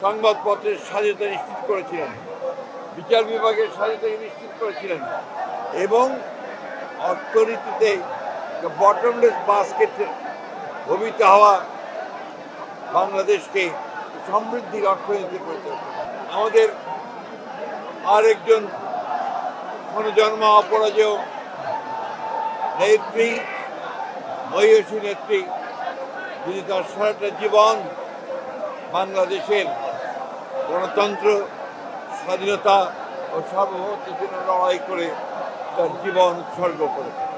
সংবাদপত্রের স্বাধীনতা নিশ্চিত করেছিলেন, বিচার বিভাগের স্বাধীনতা নিশ্চিত করেছিলেন এবং অর্থনীতিতে বটমলেস বাস্কেটে ভবিত হওয়া বাংলাদেশকে সমৃদ্ধির অর্থনীতি পরিণত করেছেন। আমাদের আরেকজন জন্ম অপরাজেয় নেত্রী, মহিষী নেত্রী, যিনি তার সারাটা জীবন বাংলাদেশের গণতন্ত্র, স্বাধীনতা ও সার্বভৌমত্বের জন্য লড়াই করে তার জীবন উৎসর্গ করেছেন।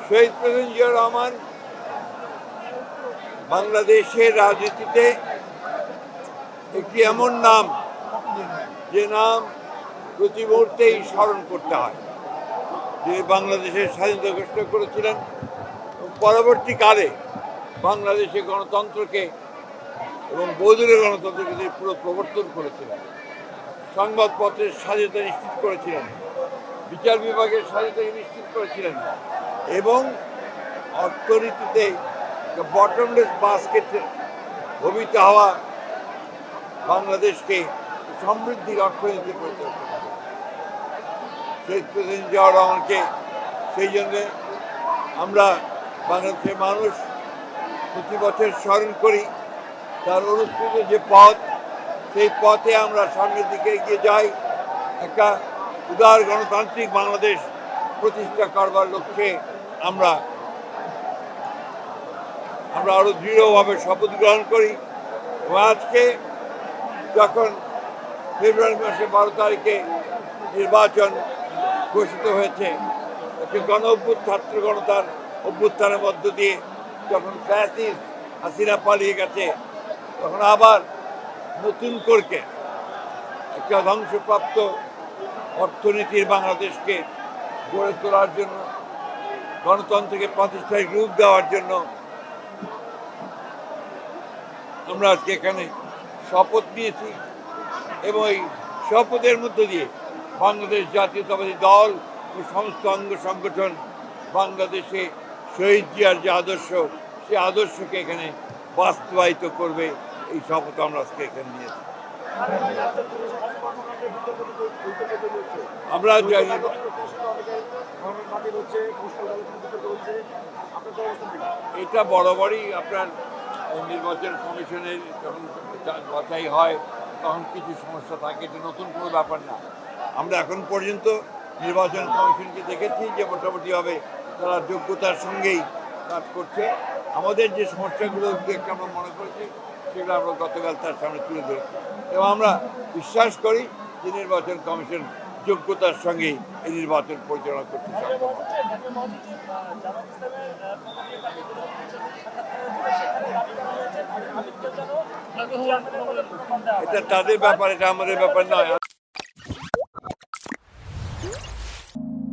শহীদ প্রেসিডেন্ট জিয়া রহমান বাংলাদেশের রাজনীতিতে একটি এমন নাম, যে নাম প্রতি মুহূর্তেই স্মরণ করতে হয়, যে বাংলাদেশের স্বাধীনতা ঘোষণা করেছিলেন এবং পরবর্তীকালে বাংলাদেশে গণতন্ত্রকে এবং বৌদ্ধের গণতন্ত্রকে তিনি পুরো প্রবর্তন করেছিলেন। সংবাদপত্রের স্বাধীনতা নিশ্চিত করেছিলেন, বিচার বিভাগের স্বাধীনতা নিশ্চিত করেছিলেন এবং অর্থনীতিতে বটমলেস বাস্কেটে ভবিত হওয়া বাংলাদেশকে সমৃদ্ধির অর্থনীতি পরিণত করেছেন। শহীদ প্রেসিডেন্ট জিয়া রহমানকে সেই জন্যে আমরা বাংলাদেশের মানুষ প্রতি বছর স্মরণ করি। তার অনুষ্ঠিত যে পথ, সেই পথে আমরা সামনের দিকে এগিয়ে যাই, একটা উদার গণতান্ত্রিক বাংলাদেশ প্রতিষ্ঠা করবার লক্ষ্যে আমরা আরো দৃঢ়ভাবে শপথ গ্রহণ করি। এবং আজকে যখন ফেব্রুয়ারি মাসে 12 তারিখে নির্বাচন ঘোষিত হয়েছে, একটি ছাত্র গণতার অভ্যুত্থানের মধ্য দিয়ে যখন ফ্যাসিস্ট হাসিনা পালিয়ে গেছে, তখন আবার নতুন করে একটা ধ্বংসপ্রাপ্ত অর্থনীতির বাংলাদেশকে গড়ে তোলার জন্য, গণতন্ত্রকে প্রাতিষ্ঠানিক রূপ দেওয়ার জন্য আমরা আজকে এখানে শপথ নিয়েছি। এবং এই শপথের মধ্য দিয়ে বাংলাদেশ জাতীয়তাবাদী দল ও সমস্ত অঙ্গ সংগঠন বাংলাদেশে শহীদ জিয়ার যে আদর্শ, সেই আদর্শকে এখানে বাস্তবায়িত করবে, এই শপথ আমরা আজকে এখানে নিয়েছি। আমরা এটা বরাবরই আপনার নির্বাচন কমিশনের যখন বাছাই হয় তখন কিছু সমস্যা থাকে, এটা নতুন কোনো ব্যাপার না। আমরা এখন পর্যন্ত নির্বাচন কমিশনকে দেখেছি যে মোটামুটিভাবে তারা যোগ্যতার সঙ্গেই কাজ করছে। আমাদের যে সমস্যাগুলো একটু আমরা মনে করেছি, সেগুলো আমরা গতকাল তার সামনে তুলে ধরেছি এবং আমরা বিশ্বাস করি যে নির্বাচন কমিশন যোগ্যতার সঙ্গেই এই নির্বাচন পরিচালনা করতে সক্ষম। এটা তাদের ব্যাপার, এটা আমাদের ব্যাপার নয়।